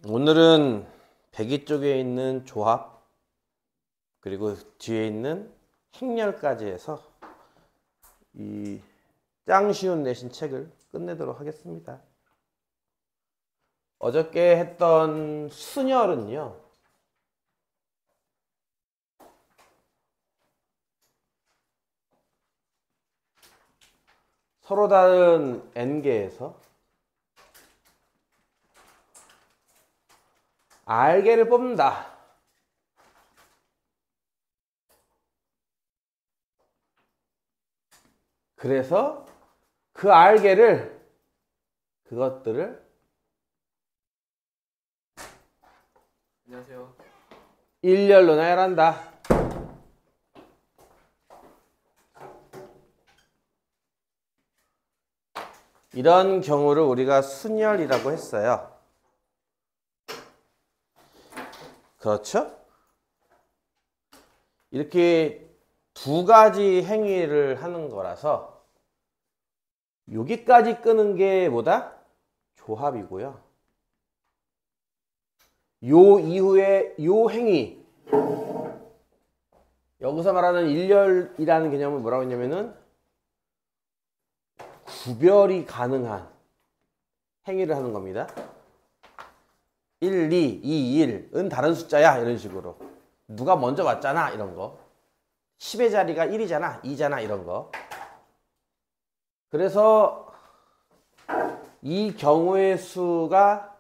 오늘은 배기 쪽에 있는 조합 그리고 뒤에 있는 행렬까지 해서 이 짱 쉬운 내신 책을 끝내도록 하겠습니다. 어저께 했던 순열은요, 서로 다른 n개에서 r개를 뽑는다. 그래서 그 r개를 그것들을 안녕하세요. 일렬로 나열한다. 이런 경우를 우리가 순열이라고 했어요. 그렇죠? 이렇게 두 가지 행위를 하는 거라서 여기까지 끄는 게 뭐다? 조합이고요. 요 이후에 요 행위, 여기서 말하는 일렬이라는 개념은 뭐라고 했냐면은 구별이 가능한 행위를 하는 겁니다. 1, 2, 2, 1은 다른 숫자야, 이런 식으로. 누가 먼저 왔잖아, 이런 거. 10의 자리가 1이잖아, 2잖아, 이런 거. 그래서 이 경우의 수가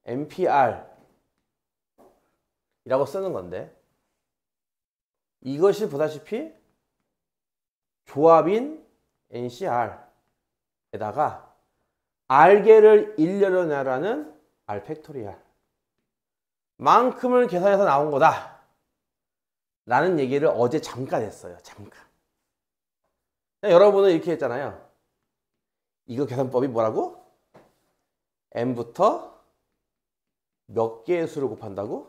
NPR 이라고 쓰는 건데, 이것이 보다시피 조합인 NCR에다가 R개를 일렬로 나열하는 R 팩토리얼 만큼을 계산해서 나온 거다 라는 얘기를 어제 잠깐 했어요. 잠깐. 여러분은 이렇게 했잖아요. 이거 계산법이 뭐라고? n부터 몇 개의 수를 곱한다고?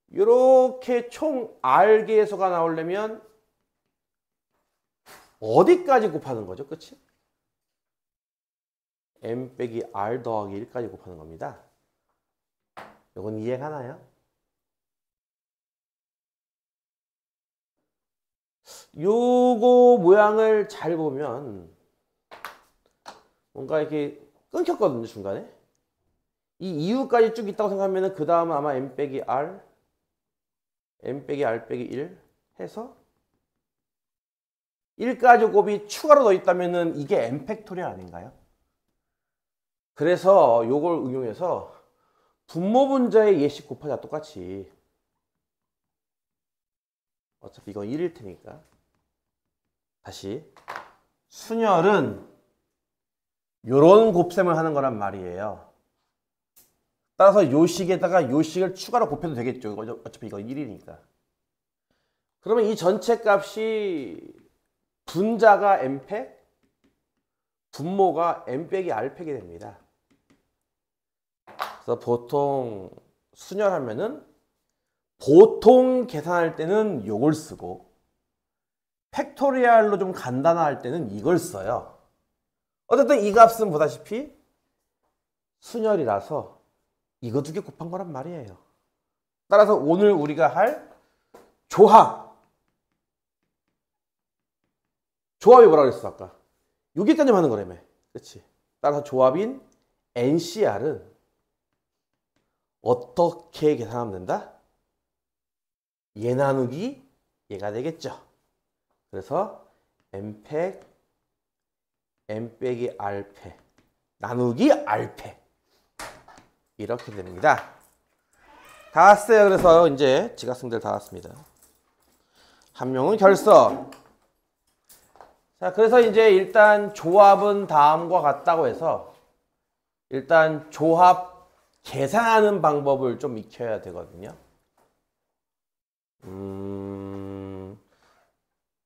이렇게 총 R개의 수가 나오려면 어디까지 곱하는 거죠? 그치? n 빼기 R 더하기 1까지 곱하는 겁니다. 이건 이해가나요? 요거 모양을 잘 보면 뭔가 이렇게 끊겼거든요, 중간에. 이 이유까지 쭉 있다고 생각하면 그 다음은 아마 n 빼기 R, n 빼기 R 빼기 1 해서 1까지 곱이 추가로 더 있다면 이게 n 팩토리얼 아닌가요? 그래서 요걸 응용해서 분모 분자의 예식 곱하자 똑같이. 어차피 이건 1일 테니까. 다시. 순열은 요런 곱셈을 하는 거란 말이에요. 따라서 요 식에다가 요 식을 추가로 곱해도 되겠죠. 어차피 이거 1이니까. 그러면 이 전체 값이 분자가 n팩, 분모가 n 빼기 r팩이 됩니다. 그래서 보통 순열하면은 보통 계산할 때는 요걸 쓰고 팩토리얼로 좀 간단화할 때는 이걸 써요. 어쨌든 이 값은 보다시피 순열이라서 이거 두 개 곱한 거란 말이에요. 따라서 오늘 우리가 할 조합이 뭐라고 그랬어 아까? 여기까지 하는 거라며. 그치? 따라서 조합인 NCR은 어떻게 계산하면 된다? 얘 나누기 얘가 되겠죠. 그래서 n팩 n 빼기 r팩 나누기 r팩 이렇게 됩니다. 다 왔어요. 그래서 이제 지각생들 다 왔습니다. 한 명은 결석. 자, 그래서 이제 일단 조합은 다음과 같다고 해서 일단 조합 계산하는 방법을 좀 익혀야 되거든요.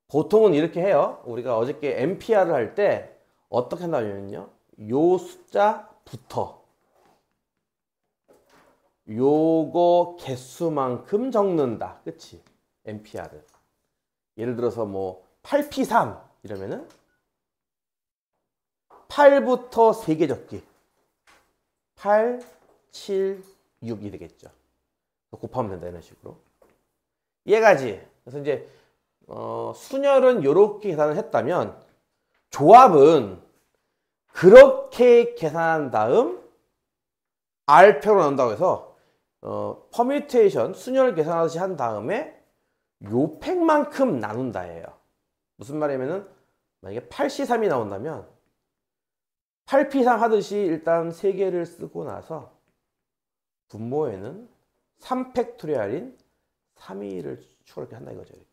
보통은 이렇게 해요. 우리가 어저께 NPR을 할 때 어떻게 한다면요. 요 숫자부터 요거 개수만큼 적는다. 그치? NPR은. 예를 들어서 뭐 8P3 이러면은 8부터 3개 적기. 8, 7, 6이 되겠죠. 곱하면 된다 이런 식으로. 이해가지? 그래서 이제 순열은 이렇게 계산을 했다면 조합은 그렇게 계산한 다음 R표로 나온다고 해서 퍼뮤테이션 순열을 계산하듯이 한 다음에 요 팩만큼 나눈다예요. 무슨 말이냐면은 만약에 8C3이 나온다면 8P3 하듯이 일단 3개를 쓰고 나서 분모에는 3팩토리얼인 3을 추가를 한다 이거죠. 이렇게.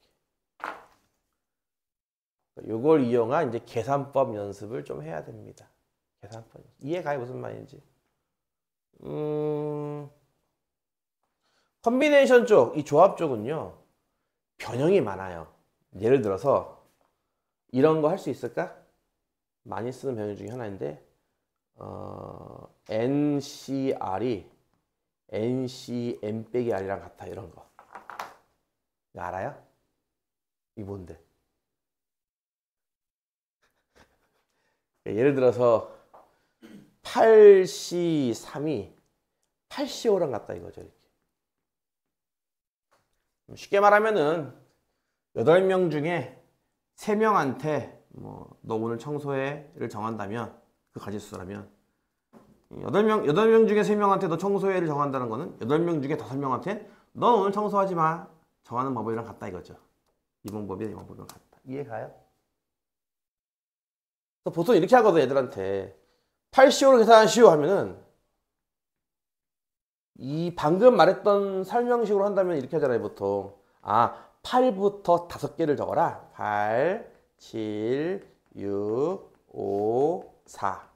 요걸 이용한 이제 계산법 연습을 좀 해야 됩니다. 계산법. 이해가요? 무슨 말인지. 컨비네이션 쪽, 이 조합 쪽은요, 변형이 많아요. 예를 들어서, 이런 거 할 수 있을까? 많이 쓰는 변형 중에 하나인데, NCR이 NCM 빼기 R이랑 같아. 이런 거. 이거 알아요? 이게 뭔데? 예를 들어서 8C3이 8C5랑 같다 이거죠. 이렇게. 쉽게 말하면은 8명 중에 3명한테 너 오늘 청소해를 정한다면 그 가짓수라면 8명 중에 3명한테 너 청소해를 정한다는 거는 8명 중에 5명한테 너 오늘 청소하지 마 정하는 방법이랑 같다 이거죠. 이 방법이랑 이 방법이랑 같다. 이해가요? 보통 이렇게 하거든 애들한테 8C5로 계산하시오 하면은 이 방금 말했던 설명식으로 한다면 이렇게 하잖아요 보통. 8부터 5개를 적어라. 8, 7, 6, 5, 4.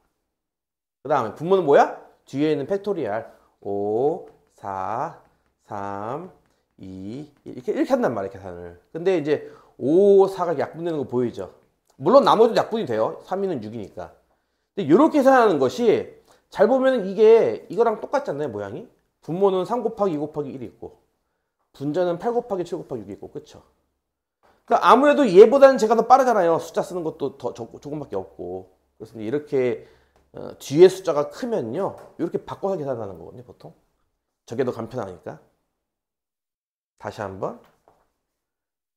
그 다음에 분모는 뭐야? 뒤에 있는 팩토리얼 5, 4, 3, 2 이렇게 한단 말이야 계산을. 근데 이제 5, 4가 약분되는 거 보이죠? 물론 나머지도 약분이 돼요. 3위는 6이니까. 근데 이렇게 계산하는 것이 잘 보면 이게 이거랑 똑같잖아요 모양이. 분모는 3 곱하기 2 곱하기 1이 있고 분자는 8 곱하기 7 곱하기 6이 있고 그쵸? 그러니까 아무래도 얘보다는 제가 더 빠르잖아요. 숫자 쓰는 것도 더 조금밖에 없고. 그래서 이렇게 뒤에 숫자가 크면요 이렇게 바꿔서 계산하는 거거든요 보통. 저게 더 간편하니까. 다시 한번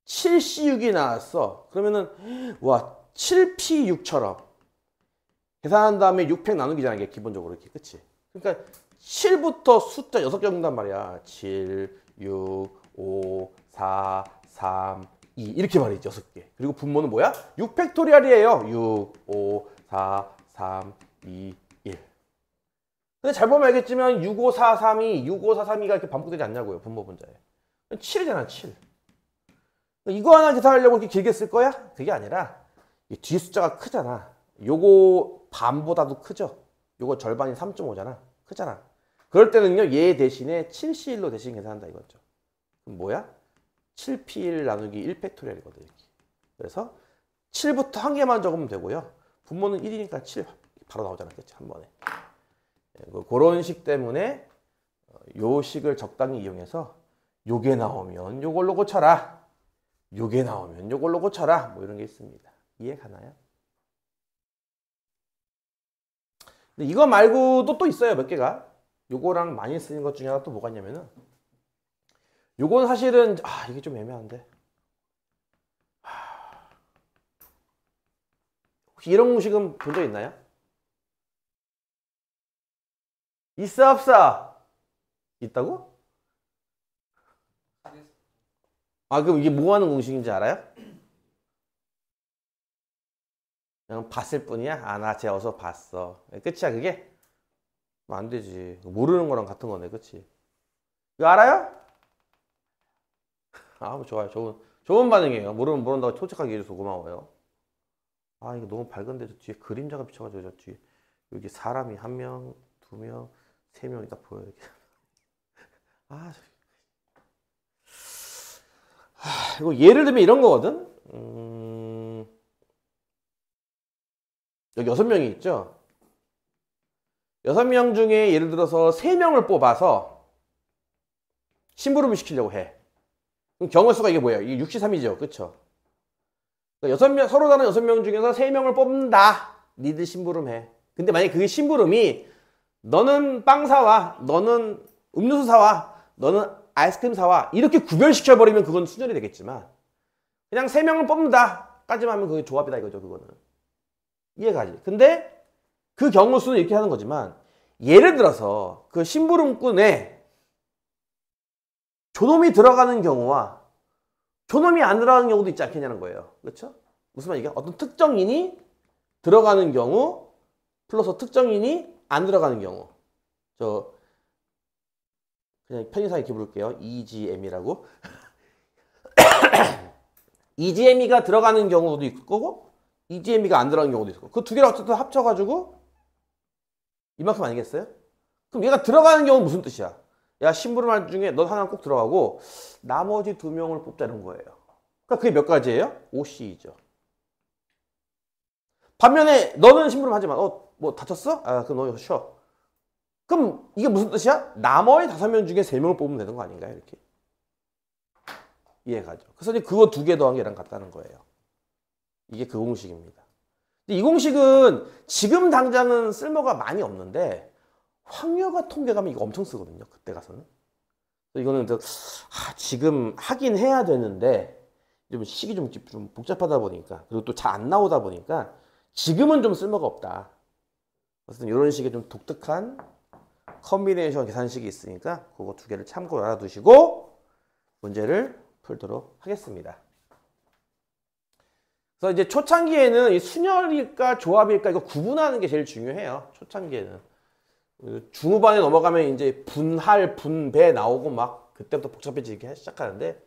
7C6이 나왔어. 그러면은 와 7P6처럼 계산한 다음에 6팩 나누기잖아 이게 기본적으로 이렇게. 그치? 그러니까 7부터 숫자 6개 적는단 말이야. 7, 6, 5, 4, 3, 2 이렇게 말이지 6개. 그리고 분모는 뭐야? 6팩토리얼이에요. 6, 5, 4, 3, 2, 1. 근데 잘 보면 알겠지만 6, 5, 4, 3, 2, 6, 5, 4, 3, 2가 이렇게 반복되지 않냐고요. 분모 분자에. 7이잖아 7. 이거 하나 계산하려고 이렇게 길게 쓸 거야? 그게 아니라 이 뒤 숫자가 크잖아. 요거 반보다도 크죠? 요거 절반이 3.5잖아. 크잖아. 그럴 때는요 얘 대신에 7C1로 대신 계산한다 이거죠. 그럼 뭐야? 7P1 나누기 1팩토리얼이거든 이렇게. 그래서 7부터 한 개만 적으면 되고요. 분모는 1이니까 7 바로 나오잖아. 그치? 한 번에. 그런 식 때문에 요 식을 적당히 이용해서 요게 나오면 요걸로 고쳐라. 요게 나오면 요걸로 고쳐라. 뭐 이런 게 있습니다. 이해 가나요? 근데 이거 말고도 또 있어요. 몇 개가. 요거랑 많이 쓰는 것 중에 하나 또 뭐가 있냐면은 요건 사실은 이게 좀 애매한데 혹시 이런 공식은 본 적 있나요? 있어 없어? 있다고? 그럼 이게 뭐 하는 공식인지 알아요? 그냥 봤을 뿐이야? 나 쟤 어서 봤어. 끝이야 그게? 안 되지. 모르는 거랑 같은 거네. 그치? 이거 알아요? 좋아요. 좋은 반응이에요. 모른다고 솔직하게 해줘서 고마워요. 이거 너무 밝은데 저 뒤에 그림자가 비쳐가지고 저 뒤에 여기 사람이 1명, 2명, 3명이 딱 보여요. 이렇게. 이거 예를 들면 이런 거거든? 여기 6명이 있죠? 6명 중에 예를 들어서 3명을 뽑아서 심부름을 시키려고 해. 그럼 경우 수가 이게 뭐야? 이게 63이죠. 그쵸? 그러니까 서로 다른 6명 중에서 3명을 뽑는다. 니들 심부름해. 근데 만약에 그게 심부름이 너는 빵 사와, 너는 음료수 사와, 너는 아이스크림 사와. 이렇게 구별시켜버리면 그건 순혈이 되겠지만 그냥 3명을 뽑는다 까지만 하면 그게 조합이다 이거죠. 그거는 이해가지. 근데 그 경우 수는 이렇게 하는 거지만 예를 들어서 그 심부름꾼에 존엄이 들어가는 경우와 존엄이 안 들어가는 경우도 있지 않겠냐는 거예요. 그렇죠? 무슨 말이야? 어떤 특정인이 들어가는 경우 플러스 특정인이 안 들어가는 경우. 저 그냥 편의상 이렇게 부를게요. EGM이라고. EGM이가 들어가는 경우도 있을 거고 EGM이가 안 들어가는 경우도 있을 거고 그 두 개를 어쨌든 합쳐가지고 이만큼 아니겠어요? 그럼 얘가 들어가는 경우는 무슨 뜻이야? 야, 심부름할 중에 너 하나 꼭 들어가고 나머지 2명을 뽑자는 거예요. 그러니까 그게 몇 가지예요? OC이죠. 반면에 너는 심부름 하지만 뭐 다쳤어? 아, 그럼 너 쉬어. 그럼 이게 무슨 뜻이야? 나머지 5명 중에 3명을 뽑으면 되는 거 아닌가요? 이렇게. 이해가죠. 그래서 이제 그거 2개 더한 게 얘랑 같다는 거예요. 이게 그 공식입니다. 이 공식은 지금 당장은 쓸모가 많이 없는데 확률과 통계가면 이거 엄청 쓰거든요. 그때 가서는. 이거는 지금 하긴 해야 되는데 좀 시기 좀 복잡하다 보니까 그리고 또 잘 안 나오다 보니까 지금은 좀 쓸모가 없다. 어쨌든 이런 식의 좀 독특한 컨비네이션 계산식이 있으니까 그거 2개를 참고로 알아두시고 문제를 풀도록 하겠습니다. 그래서 이제 초창기에는 이 순혈일까 조합일까 이거 구분하는 게 제일 중요해요. 초창기에는. 중후반에 넘어가면 이제 분할, 분배 나오고 막 그때부터 복잡해지기 시작하는데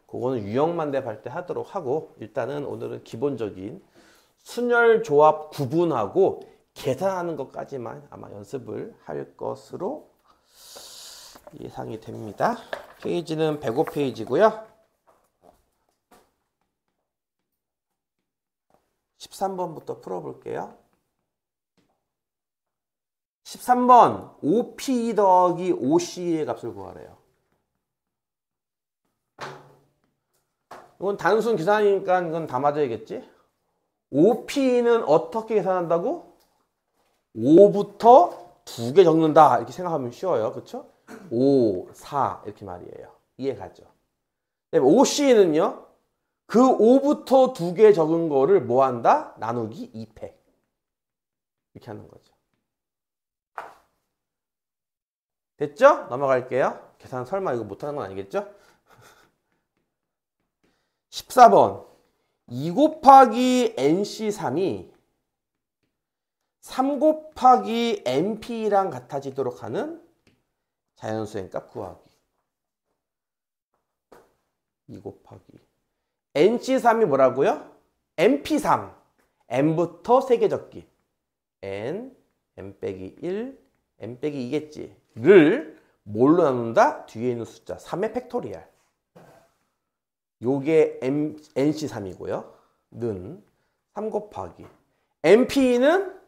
그거는 유형만 대할 때 하도록 하고 일단은 오늘은 기본적인 순혈 조합 구분하고 계산하는 것까지만 아마 연습을 할 것으로 예상이 됩니다. 페이지는 105페이지고요. 13번부터 풀어볼게요. 13번 5P 더하기 5C의 값을 구하래요. 이건 단순 계산이니까 이건 다 맞아야겠지? 5P는 어떻게 계산한다고? 5부터 2개 적는다 이렇게 생각하면 쉬워요. 그렇죠? 5, 4 이렇게 말이에요. 이해가죠? 5C는요. 그 5부터 2개 적은 거를 뭐 한다? 나누기 2패. 이렇게 하는 거죠. 됐죠? 넘어갈게요. 계산 설마 이거 못하는 건 아니겠죠? 14번 2 곱하기 NC3이 3 곱하기 NP랑 같아지도록 하는 자연수의 값 구하기. 2 곱하기 NC3이 뭐라고요? NP3 N부터 3개 적기 N, N 빼기 1, N 빼기 2겠지 를 뭘로 나눈다? 뒤에 있는 숫자 3의 팩토리얼 요게 NC3이고요 는 3 곱하기 NP는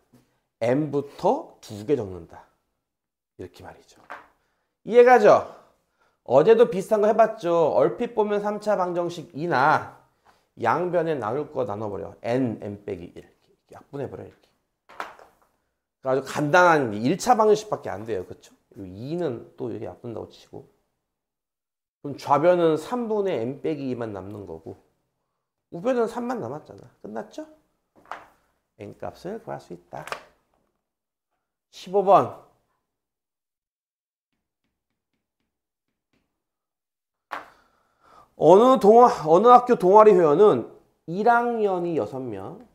N부터 2개 적는다 이렇게 말이죠. 이해가죠? 어제도 비슷한 거 해봤죠. 얼핏 보면 3차 방정식 2나 양변에 나눌 거 나눠버려. N 빼기 1 약분해버려 이렇게. 아주 간단한 1차 방정식밖에 안 돼요. 그렇죠? 2는 또 이렇게 약분다고 치고 그럼 좌변은 3분의 N 빼기 2만 남는 거고 우변은 3만 남았잖아. 끝났죠? N값을 구할 수 있다. 15번 어느 학교 동아리 회원은 1학년이 6명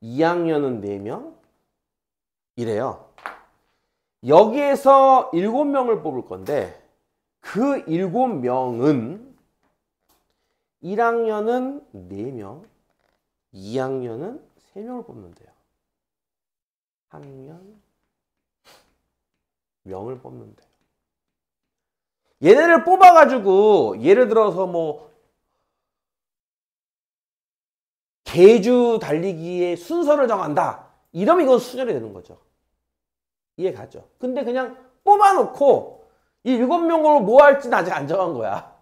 2학년은 4명 이래요. 여기에서 7명을 뽑을 건데 그 7명은 1학년은 4명 2학년은 3명을 뽑는데요. 학년 명을 뽑는데요. 얘네를 뽑아가지고 예를 들어서 뭐 계주 달리기의 순서를 정한다. 이러면 이건 순혈이 되는 거죠. 이해가죠? 근데 그냥 뽑아놓고 이 7명으로 뭐 할지는 아직 안 정한 거야.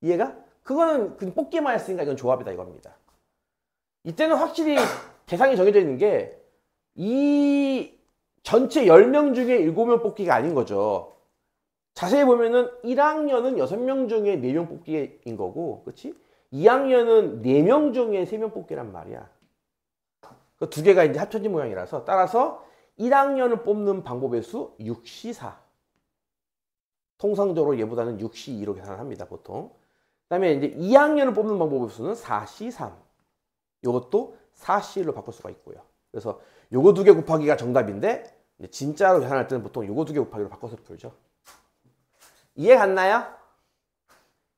이해가? 그거는 그냥 뽑기만 했으니까 이건 조합이다 이겁니다. 이때는 확실히 대상이 정해져 있는 게 이 전체 10명 중에 7명 뽑기가 아닌 거죠. 자세히 보면은 1학년은 6명 중에 4명 뽑기인 거고, 그치? 2학년은 4명 중에 3명 뽑기란 말이야. 그 두 개가 이제 합쳐진 모양이라서, 따라서 1학년을 뽑는 방법의 수 6C4. 통상적으로 얘보다는 6C2로 계산을 합니다, 보통. 그 다음에 이제 2학년을 뽑는 방법의 수는 4C3. 이것도 4C로 바꿀 수가 있고요. 그래서 요거 두 개 곱하기가 정답인데, 진짜로 계산할 때는 보통 요거 두 개 곱하기로 바꿔서 풀죠. 이해 갔나요?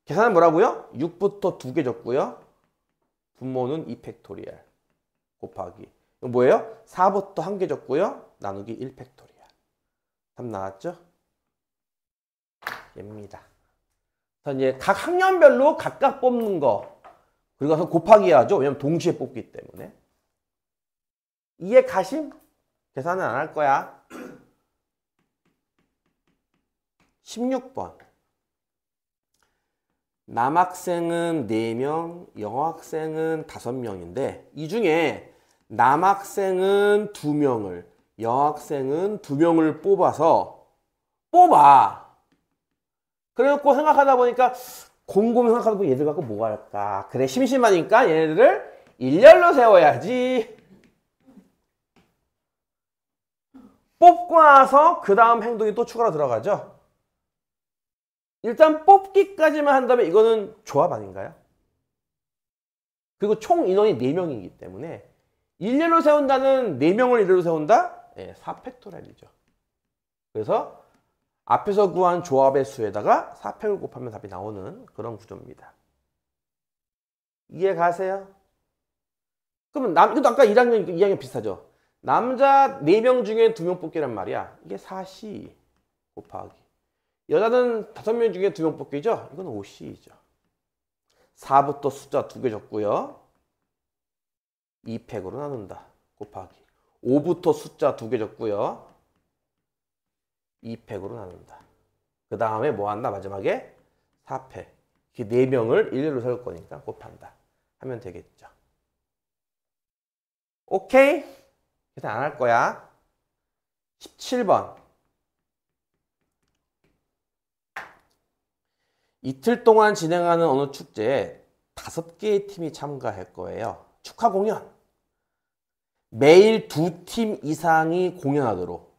계산은 뭐라고요? 6부터 2개 줬고요. 분모는 2팩토리얼 곱하기. 이거 뭐예요? 4부터 1개 줬고요. 나누기 1팩토리얼. 답 나왔죠? 얘입니다. 그래서 이제 각 학년별로 각각 뽑는 거. 그리고 가서 곱하기 해야죠. 왜냐면 동시에 뽑기 때문에. 이해 가심? 계산은 안 할 거야. 16번. 남학생은 4명, 여학생은 5명인데 이 중에 남학생은 2명을, 여학생은 2명을 뽑아. 그래갖고 생각하다 보니까 곰곰이 생각하다 보니 얘들 갖고 뭐 할까? 그래, 심심하니까 얘네들을 일렬로 세워야지. 뽑고 나서 그 다음 행동이 또 추가로 들어가죠. 일단 뽑기까지만 한다면 이거는 조합 아닌가요? 그리고 총 인원이 4명이기 때문에 일렬로 세운다는 4명을 일렬로 세운다? 네, 4팩토리얼이죠. 그래서 앞에서 구한 조합의 수에다가 4팩을 곱하면 답이 나오는 그런 구조입니다. 이해 가세요? 그러면 이것도 아까 1학년, 2학년 비슷하죠? 남자 4명 중에 2명 뽑기란 말이야. 이게 4C 곱하기. 여자는 5명 중에 2명 뽑기죠? 이건 5C이죠. 4부터 숫자 2개 줬고요. 2팩으로 나눈다. 곱하기. 5부터 숫자 2개 줬고요. 2팩으로 나눈다. 그 다음에 뭐 한다? 마지막에 4팩. 이 4명을 일렬로 세울 거니까 곱한다. 하면 되겠죠. 오케이? 계산 안 할 거야. 17번. 이틀 동안 진행하는 어느 축제에 5개의 팀이 참가할 거예요. 축하 공연. 매일 2팀 이상이 공연하도록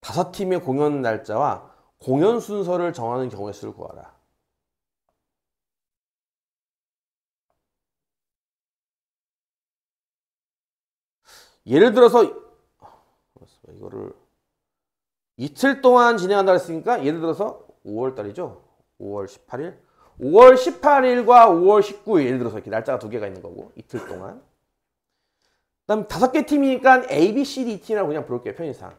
5팀의 공연 날짜와 공연 순서를 정하는 경우의 수를 구하라. 예를 들어서 이거를 이틀 동안 진행한다고 했으니까 예를 들어서 5월달이죠. 5월 18일. 5월 18일과 5월 19일 예를 들어서 이렇게 날짜가 2개가 있는 거고 이틀 동안. 그다음 5개 팀이니까 A, B, C, D 팀이라고 그냥 부를게요. 편의상.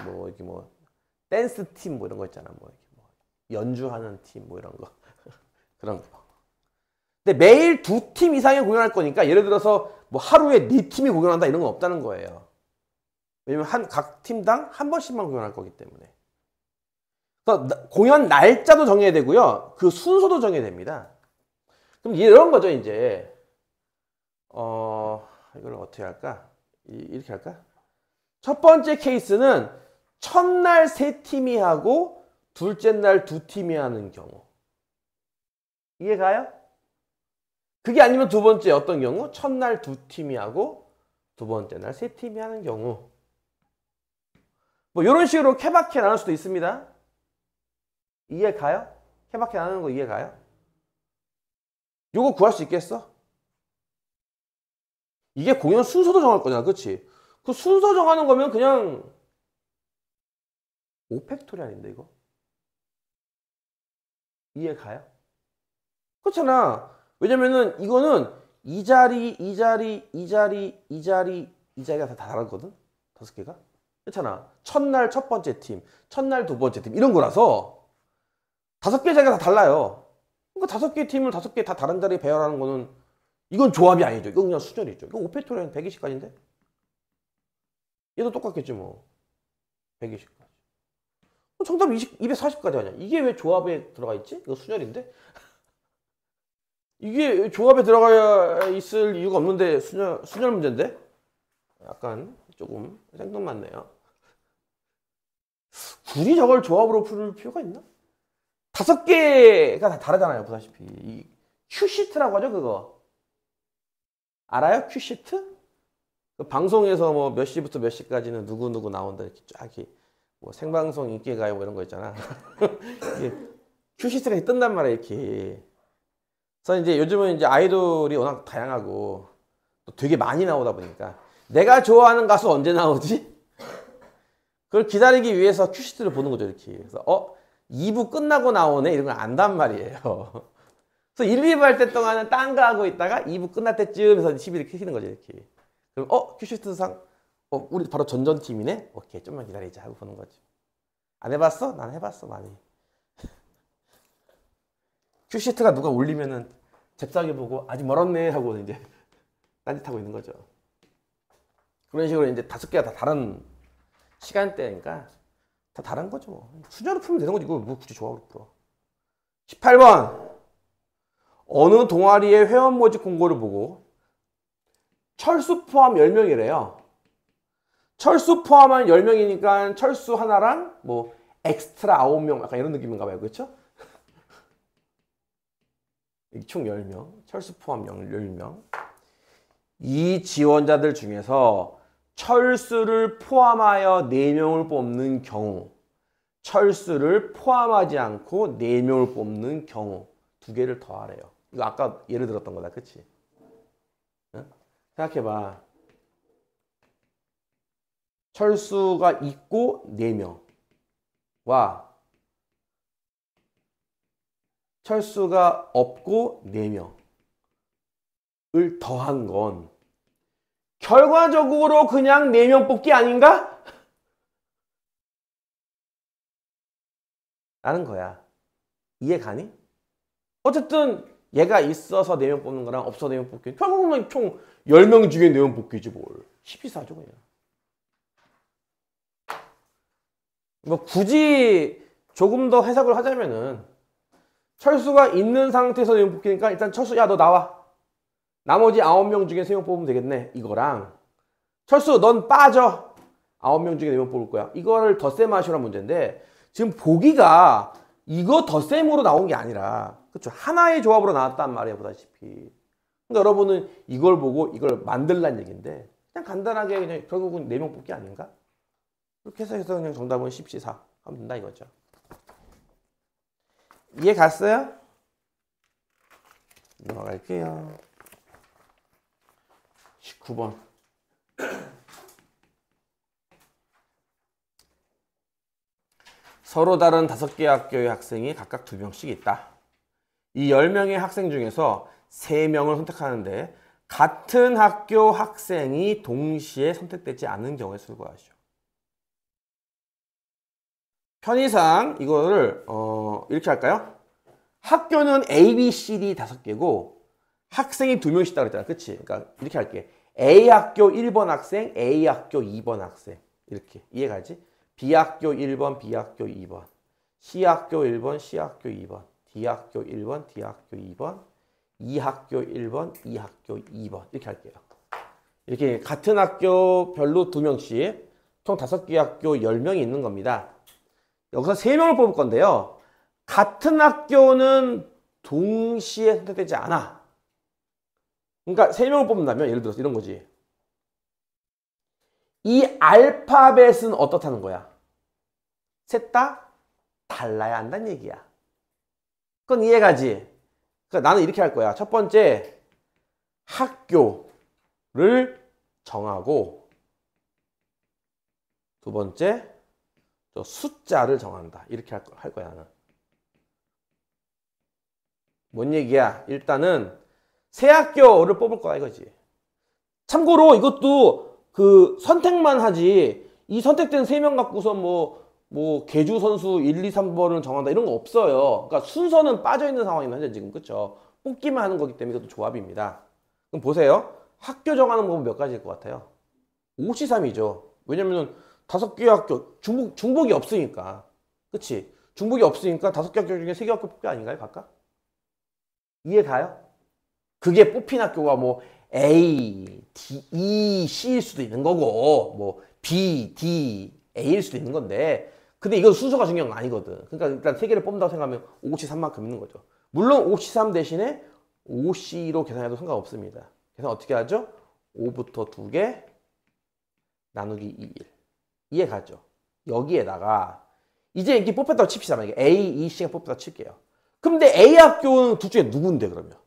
뭐 이렇게 뭐 댄스 팀 뭐 이런 거 있잖아. 뭐, 이렇게 뭐 연주하는 팀 뭐 이런 거. 그런 거. 근데 매일 2팀 이상이 공연할 거니까 예를 들어서 뭐 하루에 4팀이 공연한다 이런 건 없다는 거예요. 왜냐면 각 팀당 한 번씩만 공연할 거기 때문에. 그래서 공연 날짜도 정해야 되고요. 그 순서도 정해야 됩니다. 그럼 이런 거죠, 이제. 이걸 어떻게 할까? 이렇게 할까? 첫 번째 케이스는 첫날 3팀이 하고 둘째 날 2팀이 하는 경우. 이해가요? 그게 아니면 두 번째 어떤 경우? 첫날 2팀이 하고 두 번째 날 3팀이 하는 경우. 뭐 이런 식으로 케바케 나눌 수도 있습니다. 이해 가요? 케바케 나누는 거 이해 가요? 요거 구할 수 있겠어? 이게 공연 순서도 정할 거잖아, 그치? 그 순서 정하는 거면 그냥 5팩토리얼인데 이거? 이해 가요? 그렇잖아. 왜냐면은 이거는 이 자리, 이 자리, 이 자리, 이 자리, 이 자리가 다 다르거든? 5개가? 그렇잖아. 첫날 첫 번째 팀, 첫날 두 번째 팀 이런 거라서 5개 자리가 다 달라요. 그러니까 5개 팀을 5개 다 다른 자리에 배열하는 거는 이건 조합이 아니죠. 이건 그냥 수절이죠. 이거 5팩토리얼은 120까지인데? 얘도 똑같겠지 뭐. 120까지. 정답 240까지 아니야. 이게 왜 조합에 들어가 있지? 이거 수절인데? 이게 조합에 들어가야 있을 이유가 없는데 순열 문제인데? 약간 조금 생뚱맞네요. 굳이 저걸 조합으로 풀 필요가 있나? 5개가 다 다르잖아요, 보다시피. 이 큐시트라고 하죠, 그거. 알아요? 큐시트? 그 방송에서 뭐 몇 시부터 몇 시까지는 누구 나온다 이렇게 쫙 뭐 생방송 인기가요 뭐 이런 거 있잖아. 큐시트가 뜬단 말이야, 이렇게. 그래서 이제 요즘은 이제 아이돌이 워낙 다양하고 또 되게 많이 나오다 보니까 내가 좋아하는 가수 언제 나오지? 그걸 기다리기 위해서 큐시트를 보는 거죠, 이렇게. 그래서 2부 끝나고 나오네 이런 걸 안단 말이에요. 그래서 1, 2부 할 때 동안은 딴 거 하고 있다가 2부 끝날 때쯤에서 TV를 켜시는 거죠, 이렇게. 그럼 큐시트상 우리 바로 전전팀이네? 오케이, 좀만 기다리자 하고 보는 거죠. 안 해봤어? 난 해봤어, 많이. 큐시트가 누가 올리면은 잽싸게 보고 아직 멀었네 하고 이제 딴짓하고 있는 거죠. 그런 식으로 이제 5개가 다 다른 시간대니까 다 다른 거죠. 뭐. 순서로 풀면 되는 거지. 이거 뭐 굳이 조합으로 풀어. 18번. 어느 동아리의 회원 모집 공고를 보고 철수 포함 10명이래요. 철수 포함한 10명이니까 철수 하나랑 뭐 엑스트라 9명 약간 이런 느낌인가 봐요. 그렇죠? 총 10명. 철수 포함 10명. 이 지원자들 중에서 철수를 포함하여 4명을 뽑는 경우, 철수를 포함하지 않고 4명을 뽑는 경우 2개를 더하래요. 이거 아까 예를 들었던 거다. 그치? 응? 생각해봐. 철수가 있고 4명과 철수가 없고 4명을 더한 건 결과적으로 그냥 4명 뽑기 아닌가? 라는 거야. 이해 가니? 어쨌든 얘가 있어서 4명 뽑는 거랑 없어서 4명 뽑기 결국은 총 10명 중에 4명 뽑기지 뭘. 12사죠 그냥. 뭐 굳이 조금 더 해석을 하자면은 철수가 있는 상태에서 4명 뽑기니까 일단 철수 야 너 나와. 나머지 9명 중에 3명 뽑으면 되겠네. 이거랑 철수 넌 빠져. 9명 중에 4명 뽑을 거야. 이거를 덧셈 하시라는 문제인데 지금 보기가 이거 덧셈으로 나온 게 아니라 그렇죠. 하나의 조합으로 나왔단 말이에요. 보다시피. 그러니까 여러분은 이걸 보고 이걸 만들란 얘기인데 그냥 간단하게 그냥 결국은 4명 뽑기 아닌가? 이렇게 해서 그냥 정답은 14 하면 된다 이거죠. 이해 갔어요? 넘어갈게요. 19번. 서로 다른 5개 학교의 학생이 각각 2명씩 있다. 이 10명의 학생 중에서 3명을 선택하는데 같은 학교 학생이 동시에 선택되지 않은 경우에 수고하시오. 편의상 이거를 이렇게 할까요? 학교는 A, B, C, D 5개고 학생이 2명씩 있다 그랬잖아. 그치? 그러니까 이렇게 할게. A 학교 1번 학생, A 학교 2번 학생. 이렇게. 이해가지? B 학교 1번, B 학교 2번. C 학교 1번, C 학교 2번. D 학교 1번, D 학교 2번. E 학교 1번, E 학교 2번. 이렇게 할게요. 이렇게 같은 학교별로 2명씩 총 5개 학교 10명이 있는 겁니다. 여기서 3명을 뽑을 건데요. 같은 학교는 동시에 선택되지 않아. 그러니까 3명을 뽑는다면 예를 들어서 이런 거지. 이 알파벳은 어떻다는 거야? 셋 다 달라야 한다는 얘기야. 그건 이해가지? 그러니까 나는 이렇게 할 거야. 첫 번째, 학교를 정하고 두 번째, 숫자를 정한다. 이렇게 할 거야, 나는. 뭔 얘기야? 일단은 새 학교를 뽑을 거야, 이거지. 참고로 이것도 그 선택만 하지 이 선택된 3명 갖고서 뭐 계주 선수 1, 2, 3번을 정한다 이런 거 없어요. 그러니까 순서는 빠져있는 상황이면 현재 지금 그쵸? 뽑기만 하는 거기 때문에 이것도 조합입니다. 그럼 보세요. 학교 정하는 법은 몇 가지일 것 같아요? 5C3이죠. 왜냐면은 5개 학교 중복이 없으니까. 그치? 중복이 없으니까 5개 학교 중에 3개 학교 뽑기 아닌가요? 각각? 이해 가요? 그게 뽑힌 학교가 뭐 A, D, E, C일 수도 있는 거고 뭐 B, D, A일 수도 있는 건데 근데 이건 순서가 중요한 건 아니거든. 그러니까 일단 세 개를 뽑는다고 생각하면 5치 3만큼 있는 거죠. 물론 5치 3 대신에 5C로 계산해도 상관없습니다. 계산 어떻게 하죠? 5부터 2개 나누기 2, 1. 이해 가죠? 여기에다가 이제 이렇게 뽑혔다고 칩시다. 이게 A, E, C가 뽑혔다고 칠게요. 근데 A 학교는 둘 중에 누군데 그러면?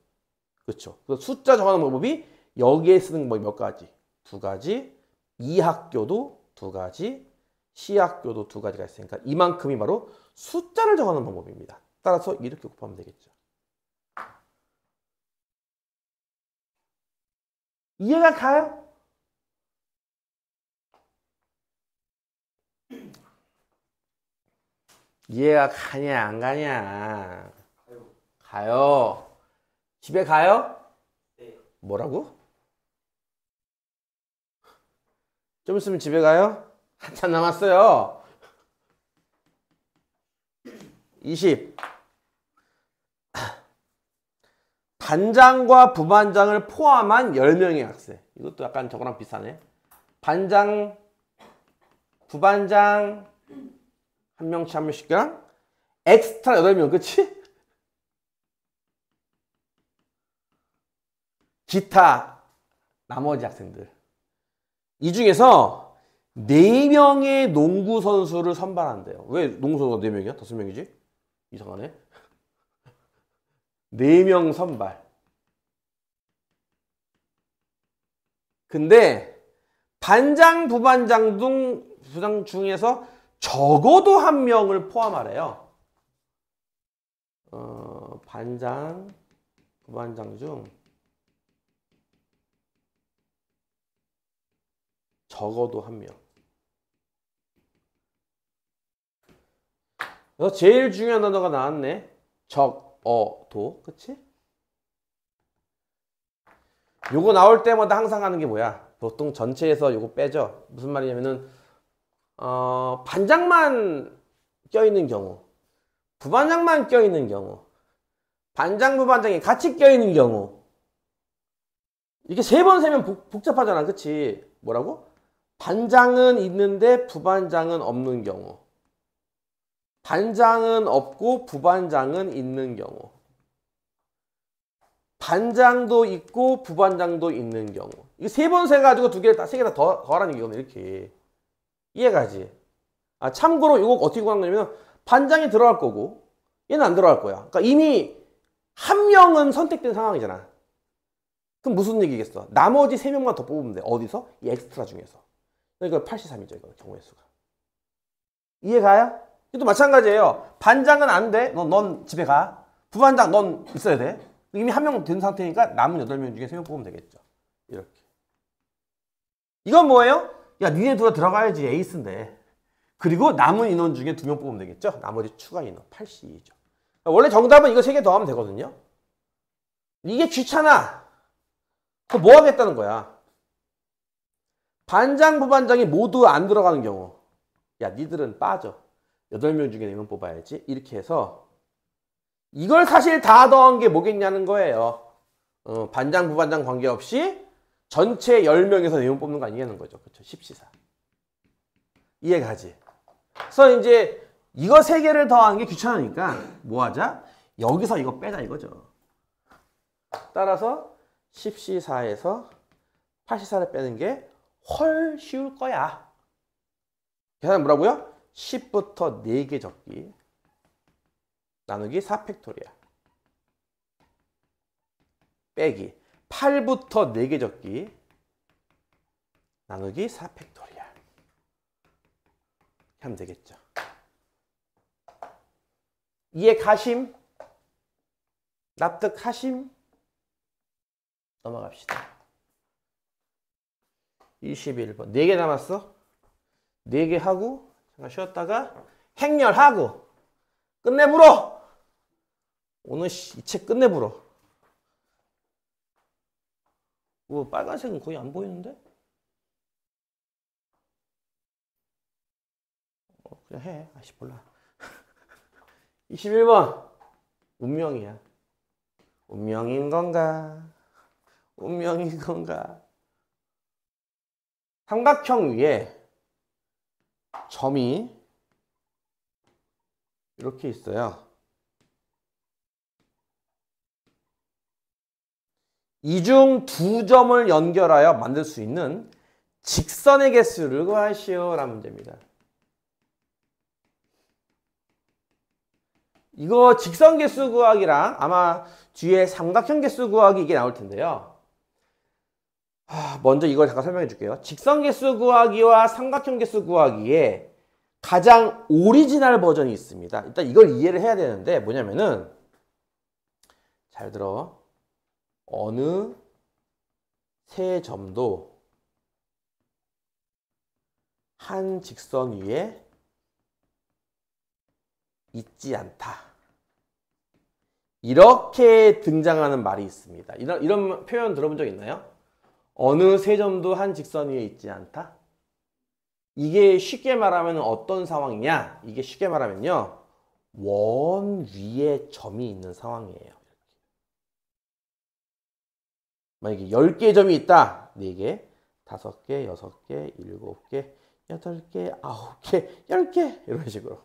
그렇죠. 그래서 숫자 정하는 방법이 여기에 쓰는 방법이 몇 가지? 두 가지. E 학교도 두 가지. C 학교도 두 가지가 있으니까 이만큼이 바로 숫자를 정하는 방법입니다. 따라서 이렇게 곱하면 되겠죠. 이해가 가요? 이해가 가냐 안 가냐? 가요. 집에 가요? 네. 뭐라고? 좀 있으면 집에 가요? 한참 남았어요. 20. 반장과 부반장을 포함한 10명의 학생. 이것도 약간 저거랑 비슷하네. 반장, 부반장, 한 명씩 한 명씩이랑 엑스트라 8명, 그치? 기타, 나머지 학생들. 이 중에서 4명의 농구 선수를 선발한대요. 왜 농구 선수가 4명이야? 5명이지? 이상하네. 4명 선발. 근데 반장, 부반장 중에서 적어도 한 명을 포함하래요. 반장, 부반장 중 적어도 한 명. 그래서 제일 중요한 단어가 나왔네. 적어도. 그치? 요거 나올 때마다 항상 하는 게 뭐야? 보통 전체에서 요거 빼죠. 무슨 말이냐면은 반장만 껴있는 경우, 부반장만 껴있는 경우, 반장, 부반장이 같이 껴있는 경우 이게 3번 세면 복잡하잖아. 그치? 뭐라고? 반장은 있는데 부반장은 없는 경우, 반장은 없고 부반장은 있는 경우, 반장도 있고 부반장도 있는 경우. 이게 3번 세가지고 3개 다 더하라는 얘기거든. 이렇게 이해가지? 참고로 이거 어떻게 구하는 거냐면 반장이 들어갈 거고 얘는 안 들어갈 거야. 그러니까 이미 한 명은 선택된 상황이잖아. 그럼 무슨 얘기겠어? 나머지 3명만 더 뽑으면 돼. 어디서? 이 엑스트라 중에서. 그러니까 83이죠. 이거 경우의 수가. 이해가요? 이것도 마찬가지예요. 반장은 안 돼. 넌 집에 가. 부반장 넌 있어야 돼. 이미 한 명 된 상태니까 남은 8명 중에 3명 뽑으면 되겠죠. 이렇게. 이건 뭐예요? 야, 니네 둘 다 들어가야지. 에이스인데. 그리고 남은 인원 중에 2명 뽑으면 되겠죠. 나머지 추가 인원 82죠. 원래 정답은 이거 3개 더하면 되거든요. 이게 귀찮아. 그럼 뭐 하겠다는 거야? 반장, 부반장이 모두 안 들어가는 경우. 야, 니들은 빠져. 8명 중에 4명 뽑아야지. 이렇게 해서 이걸 사실 다 더한 게 뭐겠냐는 거예요. 반장, 부반장 관계없이 전체 10명에서 4명 뽑는 거 아니냐는 거죠. 그렇죠? 10시사. 이해가지? 그래서 이제 이거 3개를 더하는 게 귀찮으니까 뭐 하자? 여기서 이거 빼자 이거죠. 따라서 10시사에서 8시사를 빼는 게 훨 쉬울 거야. 계산 뭐라고요? 10부터 4개 적기 나누기 4팩토리얼 빼기 8부터 4개 적기 나누기 4팩토리얼 하면 되겠죠. 이해 가심? 납득하심? 넘어갑시다. 21번 4개 남았어? 4개 하고 잠깐 쉬었다가 행렬하고 끝내불어. 오늘 이 책 끝내불어. 뭐 빨간색은 거의 안 보이는데? 그냥 해. 아씨 몰라. 21번 운명이야. 운명인 건가? 운명이 건가? 삼각형 위에 점이 이렇게 있어요. 이 중 두 점을 연결하여 만들 수 있는 직선의 개수를 구하시오 라는 문제입니다. 이거 직선 개수 구하기랑 아마 뒤에 삼각형 개수 구하기 이게 나올 텐데요. 먼저 이걸 잠깐 설명해 줄게요. 직선 개수 구하기와 삼각형 개수 구하기에 가장 오리지널 버전이 있습니다. 일단 이걸 이해를 해야 되는데 뭐냐면은 잘 들어. 어느 세 점도 한 직선 위에 있지 않다. 이렇게 등장하는 말이 있습니다. 이런 표현 들어본 적 있나요? 어느 세 점도 한 직선 위에 있지 않다? 이게 쉽게 말하면 어떤 상황이냐? 이게 쉽게 말하면요. 원 위에 점이 있는 상황이에요. 만약에 10개의 점이 있다. 4개, 5개, 6개, 7개, 8개, 9개, 10개 이런 식으로.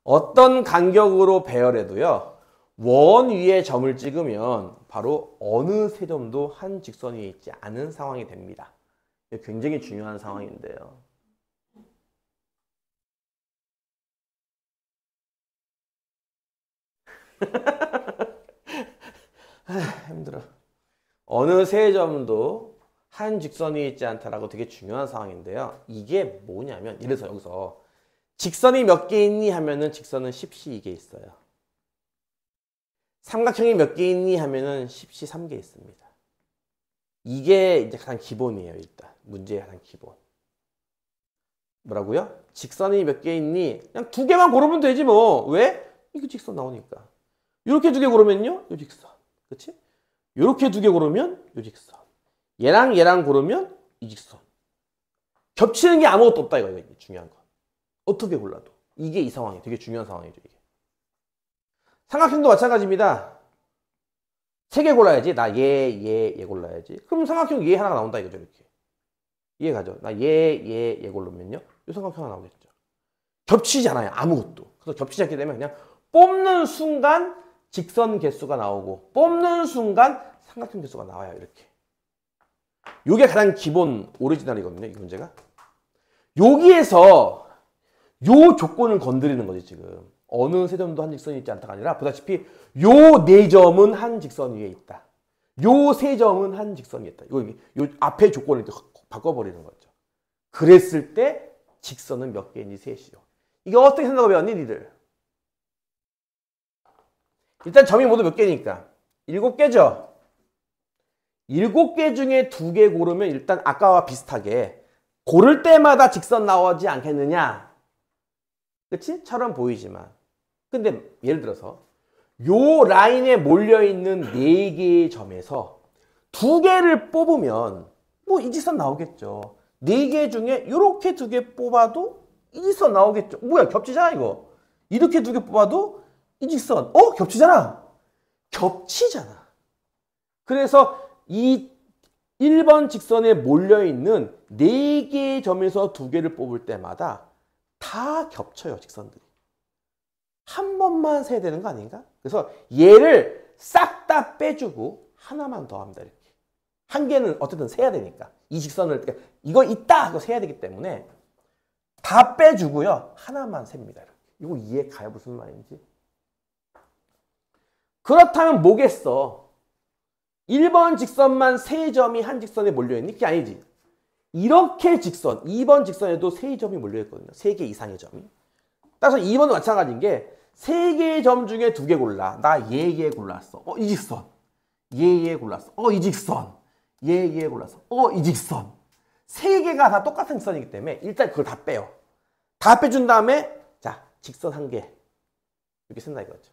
어떤 간격으로 배열해도요. 원 위에 점을 찍으면 바로 어느 세 점도 한 직선 위에 있지 않은 상황이 됩니다. 굉장히 중요한 상황인데요. 힘들어. 어느 세 점도 한 직선 위에 있지 않다라고 되게 중요한 상황인데요. 이게 뭐냐면 예를 들어서 여기서 직선이 몇 개 있니 하면은 직선은 10시 2개 있어요. 삼각형이 몇 개 있니 하면은 10시 3개 있습니다. 이게 이제 가장 기본이에요. 일단 문제의 가장 기본. 뭐라고요? 직선이 몇 개 있니? 그냥 2개만 고르면 되지 뭐. 왜? 이거 직선 나오니까. 이렇게 2개 고르면요, 요 직선. 그렇지? 이렇게 2개 고르면 요 직선. 얘랑 얘랑 고르면 이 직선. 겹치는 게 아무것도 없다 이거 중요한 거. 어떻게 골라도. 이게 이 상황이 되게 중요한 상황이죠. 이게. 삼각형도 마찬가지입니다. 3개 골라야지. 나 얘 골라야지. 그럼 삼각형 얘 하나가 나온다 이거죠. 이렇게. 이해가죠? 나 얘 고르면요. 이 삼각형 하나 나오겠죠. 겹치지 않아요. 아무것도. 그래서 겹치지 않게 되면 그냥 뽑는 순간 직선 개수가 나오고 뽑는 순간 삼각형 개수가 나와요. 이렇게. 이게 가장 기본 오리지널이거든요. 이 문제가. 여기에서 요 조건을 건드리는 거지 지금. 어느 세 점도 한 직선이 있지 않다가 아니라 보다시피 요 네 점은 한 직선 위에 있다. 요 세 점은 한 직선 위에 있다. 요 앞에 조건을 바꿔버리는 거죠. 그랬을 때 직선은 몇 개인지 셋이요. 이게 어떻게 생각을 배웠니 니들? 일단 점이 모두 몇 개니까 7개죠. 7개 중에 2개 고르면 일단 아까와 비슷하게 고를 때마다 직선 나오지 않겠느냐? 그치? 처럼 보이지만. 근데 예를 들어서 요 라인에 몰려있는 4개의 점에서 2개를 뽑으면 뭐 이 직선 나오겠죠. 4개 중에 이렇게 2개 뽑아도 이 직선 나오겠죠. 뭐야 겹치잖아 이거. 이렇게 2개 뽑아도 이 직선. 겹치잖아. 겹치잖아. 그래서 이 1번 직선에 몰려있는 4개의 점에서 2개를 뽑을 때마다 다 겹쳐요, 직선들이. 한 번만 세야 되는 거 아닌가? 그래서 얘를 싹 다 빼주고 하나만 더 합니다, 이렇게. 한 개는 어쨌든 세야 되니까. 이 직선을, 이거 있다! 하고 세야 되기 때문에 다 빼주고요. 하나만 셉니다, 이렇게. 이거 이해 가요? 무슨 말인지? 그렇다면 뭐겠어? 1번 직선만 3점이 한 직선에 몰려있니? 그게 아니지. 이렇게 직선, 2번 직선에도 3점이 몰려있거든요. 3개 이상의 점이. 따라서 2번도 마찬가지인 게 3개의 점 중에 2개 골라. 나 얘 골랐어. 이 직선. 얘 골랐어. 이 직선. 얘 골랐어. 이 직선. 3개가 다 똑같은 직선이기 때문에 일단 그걸 다 빼요. 다 빼준 다음에 자, 직선 1개. 이렇게 쓴다 이거죠.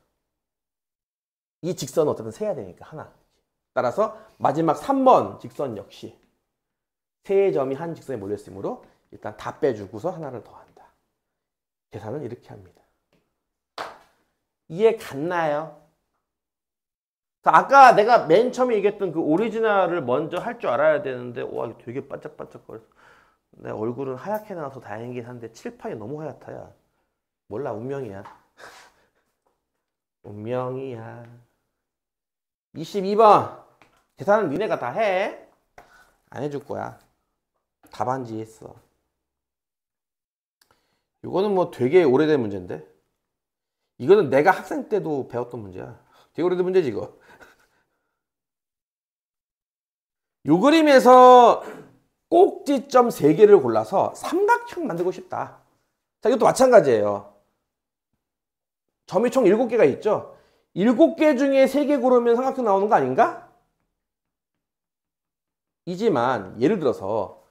이 직선은 어쨌든 세야 되니까 하나. 따라서 마지막 3번 직선 역시 3점이 한 직선에 몰렸으므로 일단 다 빼주고서 하나를 더한다. 계산은 이렇게 합니다. 이해 갔나요? 아까 내가 맨 처음에 얘기했던 그 오리지널을 먼저 할 줄 알아야 되는데, 와, 이거 되게 반짝반짝거려서. 내 얼굴은 하얗게 나와서 다행이긴 한데, 칠판이 너무 하얗다야. 몰라, 운명이야. 운명이야. 22번. 계산은 니네가 다 해. 안 해줄 거야. 답안지 했어. 이거는 뭐 되게 오래된 문제인데. 이거는 내가 학생 때도 배웠던 문제야. 되게 오래된 문제지, 이거. 요 그림에서 꼭지점 3개를 골라서 삼각형 만들고 싶다. 자, 이것도 마찬가지예요. 점이 총 7개가 있죠. 7개 중에 3개 고르면 삼각형 나오는 거 아닌가? 이지만 예를 들어서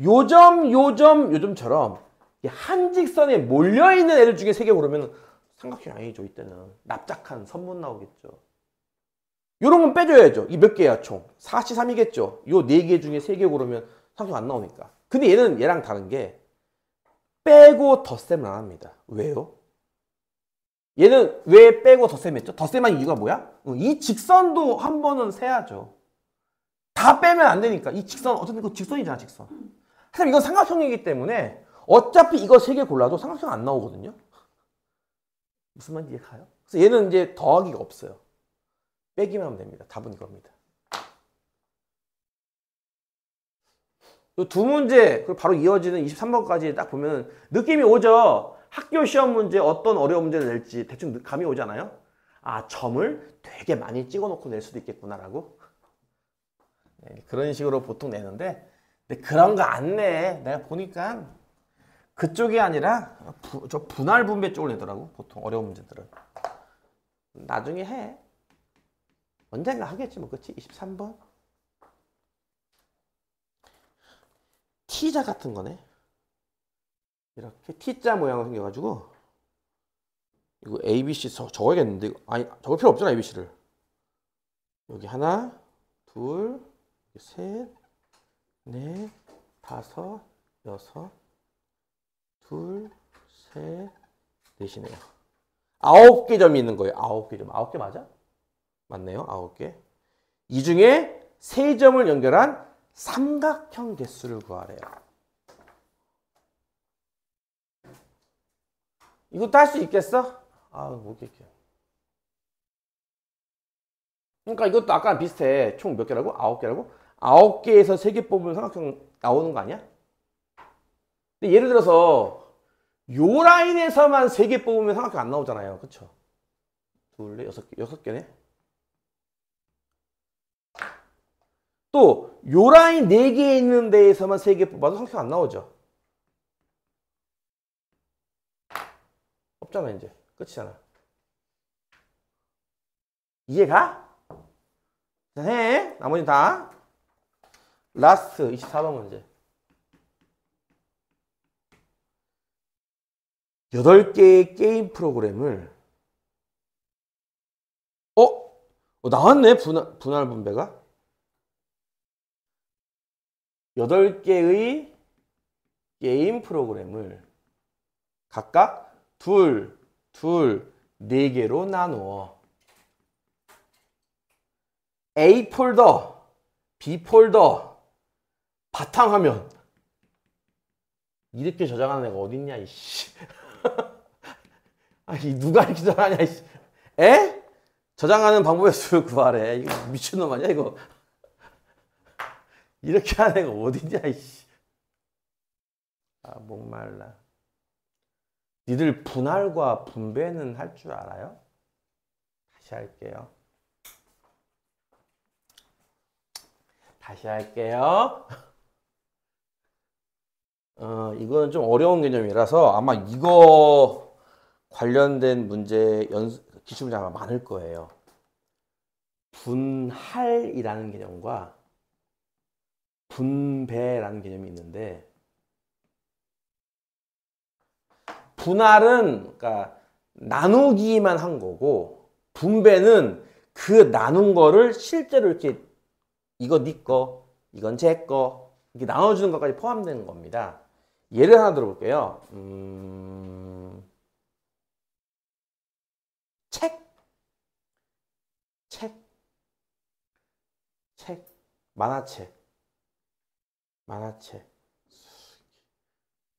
요점, 요점, 요점처럼 한 직선에 몰려있는 애들 중에 3개 고르면 삼각형이 아니죠. 이때는 납작한 선문 나오겠죠. 요런 건 빼줘야죠. 이 몇 개야 총? 4C3이겠죠. 요 4개 중에 3개 고르면 삼각형 안 나오니까. 근데 얘는 얘랑 다른 게 빼고 덧셈을 안 합니다. 왜요? 얘는 왜 빼고 덧셈했죠? 덧셈한 이유가 뭐야? 이 직선도 한 번은 세야죠. 다 빼면 안 되니까. 이 직선 어쨌든 그 직선이잖아, 직선. 하지만 이건 삼각형이기 때문에 어차피 이거 3개 골라도 삼각형 안 나오거든요. 무슨 말인지 이해가요? 그래서 얘는 이제 더하기가 없어요. 빼기만 하면 됩니다. 답은 이겁니다. 이 두 문제, 그리고 바로 이어지는 23번까지 딱 보면 느낌이 오죠? 학교 시험 문제 어떤 어려운 문제를 낼지 대충 감이 오잖아요? 아, 점을 되게 많이 찍어 놓고 낼 수도 있겠구나라고. 네, 그런 식으로 보통 내는데, 근데 그런 거 안 내. 내가 보니까 그쪽이 아니라 저 분할 분배 쪽을 내더라고. 보통 어려운 문제들은. 나중에 해. 언젠가 하겠지 뭐. 그치? 23번. T자 같은 거네. 이렇게 T자 모양으로 생겨가지고 이거 ABC 적어야겠는데. 아니, 적을 필요 없잖아, ABC를. 여기 하나, 둘, 셋, 넷, 다섯, 여섯, 둘, 셋, 넷이네요. 9개 점이 있는 거예요. 9개 점. 9개 맞아? 맞네요. 9개. 이 중에 3점을 연결한 삼각형 개수를 구하래요. 이것도 할 수 있겠어? 아, 모르겠게. 그러니까 이것도 아까랑 비슷해. 총 몇 개라고? 9개라고? 9개에서 3개 뽑으면 삼각형 나오는 거 아니야? 근데 예를 들어서 요 라인에서만 3개 뽑으면 삼각형 안 나오잖아요. 그쵸? 둘, 넷, 6개, 6개네? 또 요 라인 4개 있는 데에서만 3개 뽑아도 삼각형 안 나오죠? 없잖아, 이제. 끝이잖아. 이해가? 자, 해. 나머지 다. 라스트 24번 문제. 8개의 게임 프로그램을 나왔네. 분할 분배가. 8개의 게임 프로그램을 각각 둘, 4개로 나누어 A 폴더, B 폴더, 바탕화면. 이렇게 저장하는 애가 어딨냐, 이씨. 아니, 누가 이렇게 저장하냐, 이씨. 에? 저장하는 방법의 수를 구하래. 이거 미친놈 아니야, 이거. 이렇게 하는 애가 어딨냐, 이씨. 아, 목말라. 니들 분할과 분배는 할 줄 알아요? 다시 할게요. 이거는 좀 어려운 개념이라서 아마 이거 관련된 문제 기출문제 아마 많을 거예요. 분할이라는 개념과 분배라는 개념이 있는데, 분할은 그러니까 나누기만 한 거고, 분배는 그 나눈 거를 실제로 이렇게 이거 네 거, 이건 제 거, 이렇게 나눠주는 것까지 포함되는 겁니다. 예를 하나 들어볼게요. 책. 책, 만화책, 만화책,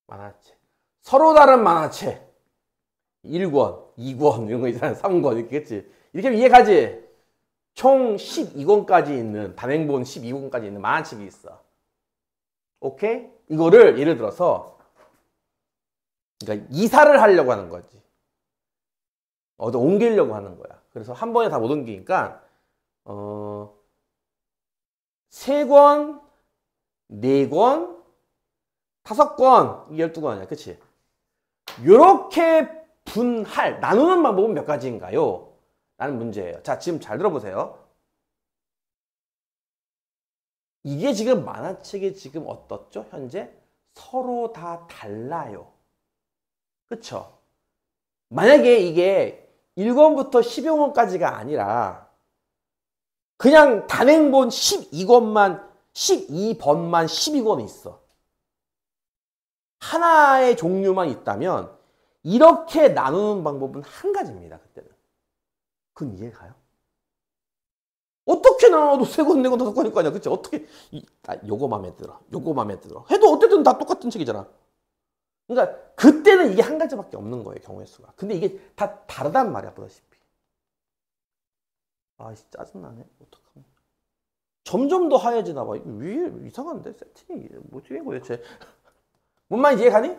만화책. 서로 다른 만화책. 1권, 2권, 이런 거 있잖아. 3권, 이렇게겠지. 이렇게 하면 이해가지? 총 12권까지 있는, 단행본 12권까지 있는 만화책이 있어. 오케이? 이거를 예를 들어서, 그러니까 이사를 하려고 하는 거지. 어디 옮기려고 하는 거야. 그래서 한 번에 다 못 옮기니까, 3권, 4권, 5권, 12권이야. 그치? 요렇게 나누는 방법은 몇 가지인가요? 라는 문제예요. 자, 지금 잘 들어보세요. 이게 지금 만화책이 지금 어떻죠? 현재 서로 다 달라요. 그쵸? 만약에 이게 1권부터 12권까지가 아니라 그냥 단행본 12권만 12번이 있어. 하나의 종류만 있다면 이렇게 나누는 방법은 한 가지입니다. 그때는. 그건 이해가요? 어떻게 나눠도 3권, 4권, 5권일 거 아니야. 그치? 어떻게 요거 마음에 들어. 요거 마음에 들어. 해도 어쨌든 다 똑같은 책이잖아. 그러니까 그때는 이게 한 가지밖에 없는 거예요. 경우의 수가. 근데 이게 다 다르단 말이야. 보다시피. 아, 짜증나네. 어떡하면. 점점 더 하얘지나 봐. 이거 왜 이상한데? 세팅이 뭐지? 이거 도대체. 뭔 말인지 이해가니?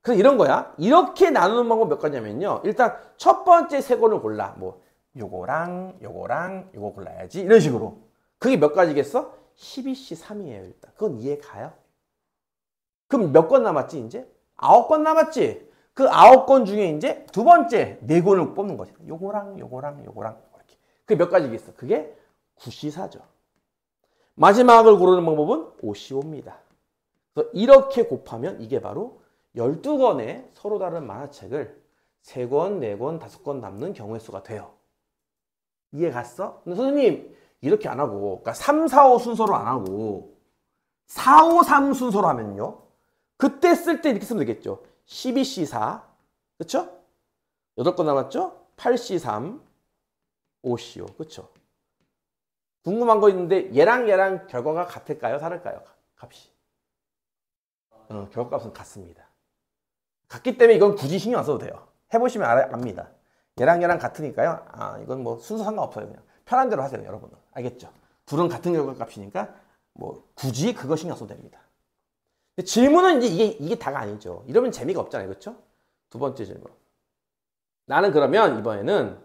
그래서 이런 거야. 이렇게 나누는 방법 몇 가지냐면요. 일단 첫 번째 3권을 골라. 뭐 요거랑 요거랑 요거 골라야지. 이런 식으로. 그게 몇 가지겠어? 12C 3이에요. 일단. 그건 이해가요? 그럼 몇 권 남았지 이제? 9권 남았지? 그 9권 중에 이제 두 번째 4권을 뽑는 거지. 요거랑 요거랑 요거랑 이렇게. 그게 몇 가지겠어? 그게 9C4죠. 마지막을 고르는 방법은 5C5입니다. 그래서 이렇게 곱하면 이게 바로 12권의 서로 다른 만화책을 3권, 4권, 5권 담는 경우의 수가 돼요. 이해 갔어? 근데 선생님 이렇게 안 하고 그러니까 3, 4, 5 순서로 안 하고 4, 5, 3 순서로 하면요. 그때 쓸 때 이렇게 쓰면 되겠죠. 12C4 그쵸? 8권 남았죠? 8C3 5C5 그쵸? 궁금한 거 있는데 얘랑 결과가 같을까요? 다를까요? 값이 결과값은 같습니다. 같기 때문에 이건 굳이 신경 안 써도 돼요. 해보시면 압니다. 얘랑 같으니까요. 아, 이건 뭐 순서 상관없어요. 그냥 편한 대로 하세요, 여러분은. 알겠죠? 둘은 같은 결과값이니까 뭐 굳이 그거 신경 써도 됩니다. 근데 질문은 이제 이게 다가 아니죠. 이러면 재미가 없잖아요, 그렇죠? 두 번째 질문. 나는 그러면 이번에는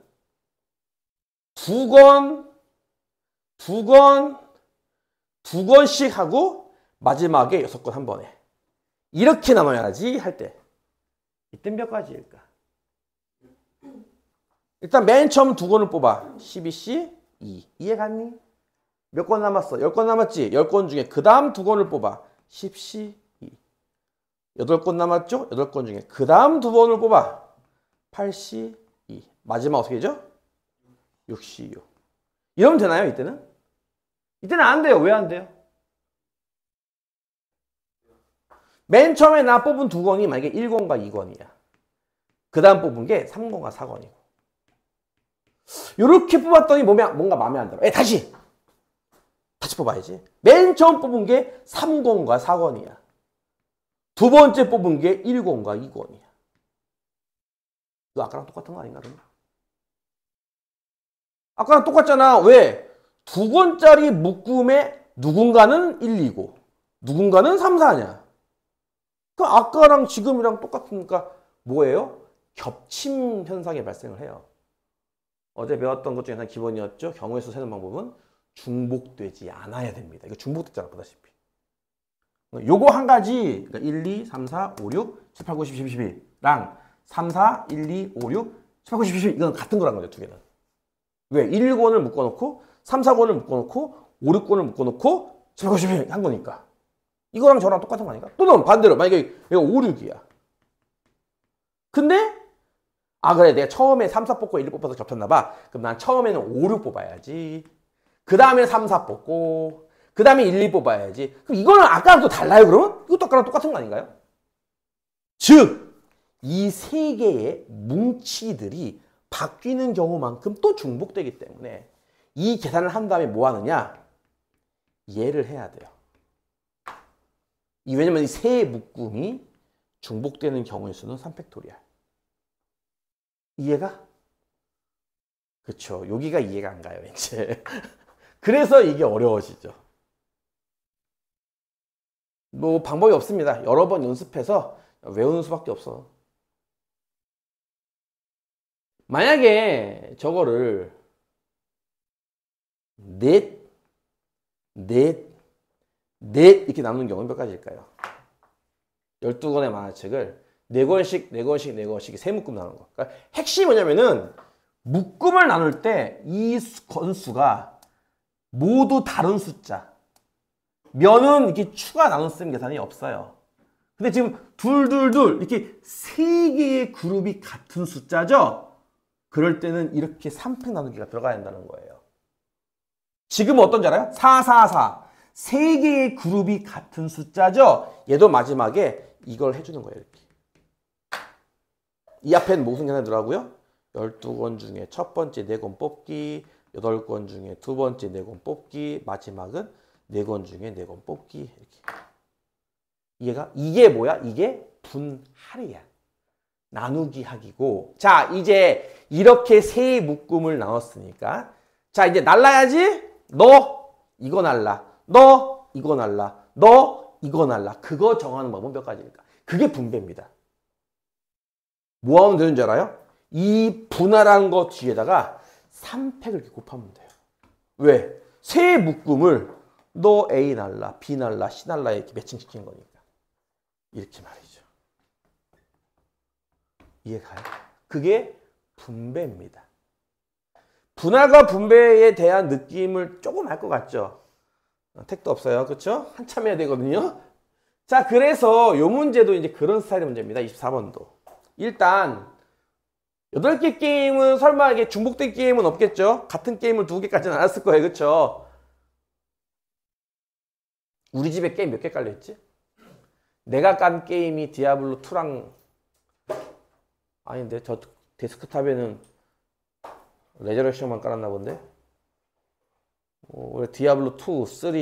2권씩 하고 마지막에 6권 한 번에. 이렇게 나눠야지 할 때. 이때 몇 가지일까? 일단 맨 처음 2권을 뽑아. 12C 2. 이해갔니? 몇 권 남았어? 10권 남았지? 10권 중에 그 다음 2권을 뽑아. 10C 2. 8권 남았죠? 8권 중에 그 다음 2번을 뽑아. 8C 2. 마지막 어떻게 되죠? 6C 6. 이러면 되나요? 이때는? 이때는 안 돼요. 왜 안 돼요? 맨 처음에 나 뽑은 2권이 만약에 1권과 2권이야. 그 다음 뽑은 게 3권과 4권이고. 이렇게 뽑았더니 뭔가 마음에 안 들어. 다시 뽑아야지. 맨 처음 뽑은 게 3권과 4권이야. 두 번째 뽑은 게 1권과 2권이야. 이거 아까랑 똑같은 거 아닌가? 그러면? 아까랑 똑같잖아. 왜? 2권짜리 묶음에 누군가는 1, 2고 누군가는 3, 4냐. 그 아까랑 지금이랑 똑같으니까 뭐예요? 겹침 현상이 발생을 해요. 어제 배웠던 것 중에 하나 기본이었죠. 경우의 수 세는 방법은 중복되지 않아야 됩니다. 이거 중복됐잖아, 보다시피. 요거 한 가지, 그러니까 1, 2, 3, 4, 5, 6, 7, 8, 9, 10, 11, 11랑 3, 4, 1, 2, 5, 6, 7, 8, 9, 10, 11 이건 같은 거란 거죠, 두 개는. 왜? 1, 1권을 묶어놓고 3, 4권을 묶어놓고 5, 6권을 묶어놓고 7, 8, 9, 11 한 거니까. 이거랑 저랑 똑같은 거 아닌가? 또는 반대로 만약에 이거 5, 6이야. 근데 그래 내가 처음에 3, 4 뽑고 1, 2 뽑아서 겹쳤나 봐. 그럼 난 처음에는 5, 6 뽑아야지. 그 다음에 3, 4 뽑고 그 다음에 1, 2 뽑아야지. 그럼 이거는 아까랑 또 달라요 그러면? 이것도 아까랑 똑같은 거 아닌가요? 즉 이 세 개의 뭉치들이 바뀌는 경우만큼 또 중복되기 때문에 이 계산을 한 다음에 뭐 하느냐? 얘를 해야 돼요. 왜냐면 이 세 묶음이 중복되는 경우의 수는 3팩토리얼. 이해가? 그렇죠. 여기가 이해가 안 가요, 이제. 그래서 이게 어려워지죠. 뭐 방법이 없습니다. 여러 번 연습해서 외우는 수밖에 없어. 만약에 저거를 넷 이렇게 나누는 경우는 몇 가지일까요? 12권의 만화책을 4권씩 세 묶음 나누는 거. 그러니까 핵심이 뭐냐면은 묶음을 나눌 때 이 건수가 모두 다른 숫자. 면은 이렇게 추가 나눠 쓰는 계산이 없어요. 근데 지금 둘 이렇게 세 개의 그룹이 같은 숫자죠? 그럴 때는 이렇게 3팩 나누기가 들어가야 된다는 거예요. 지금은 어떤지 알아요? 4. 세 개의 그룹이 같은 숫자죠? 얘도 마지막에 이걸 해주는 거예요. 이렇게. 이 앞에는 무슨 계산이 들어가고요? 12권 중에 첫 번째 4권 뽑기, 8권 중에 두 번째 4권 뽑기, 마지막은 4권 중에 4권 뽑기. 이렇게. 이해가? 이게 뭐야? 이게 분할이야. 나누기 하기고. 자, 이제 이렇게 세 묶음을 나눴으니까. 자, 이제 날라야지? 너 이거 날라. 너 이거 날라. 너 이거 날라. 그거 정하는 방법은 몇 가지일까? 그게 분배입니다. 뭐 하면 되는 줄 알아요? 이 분할한 거 뒤에다가 3팩을 이렇게 곱하면 돼요. 왜? 세 묶음을 너 A 날라, B 날라, C 날라 이렇게 매칭시킨 거니까. 이렇게 말이죠. 이해가요? 그게 분배입니다. 분할과 분배에 대한 느낌을 조금 알 것 같죠? 택도 없어요. 그렇죠? 한참 해야 되거든요. 자, 그래서 이 문제도 이제 그런 스타일의 문제입니다. 24번도. 일단 8개 게임은 설마 이게 중복된 게임은 없겠죠? 같은 게임을 2개까지는 안 했을 거예요. 그렇죠? 우리 집에 게임 몇 개 깔려 있지? 내가 깐 게임이 디아블로 2랑 아닌데 저 데스크탑에는 레저렉션만 깔았나 본데? 왜 디아블로 2, 3,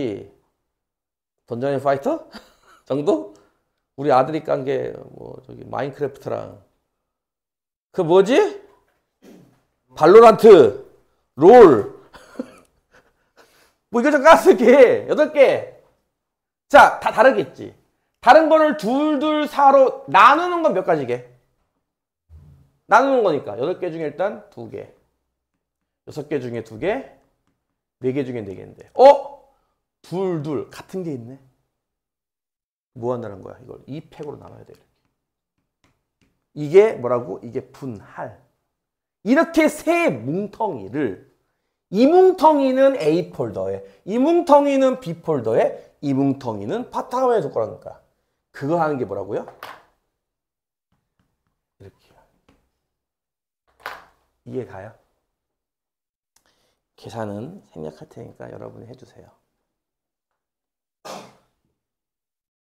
던전 앤 파이터 정도? 우리 아들이 깐 게 뭐 저기 마인크래프트랑 그 뭐지? 발로란트, 롤. 뭐 이거 좀 깠을게. 8개. 자, 다 다르겠지. 다른 거를 둘, 4로 나누는 건 몇 가지게? 나누는 거니까 8개 중에 일단 2개. 6개 중에 2개. 4개 중에 4개인데. 둘 같은 게 있네. 뭐 한다는 거야? 이걸 2팩으로 나눠야 돼. 이게 뭐라고? 이게 분할. 이렇게 세 뭉텅이를 이 뭉텅이는 A 폴더에, 이 뭉텅이는 B 폴더에, 이 뭉텅이는 바탕화면에 둘 거라니까. 그거 하는 게 뭐라고요? 이렇게. 이해 가요? 계산은 생략할 테니까 여러분이 해주세요.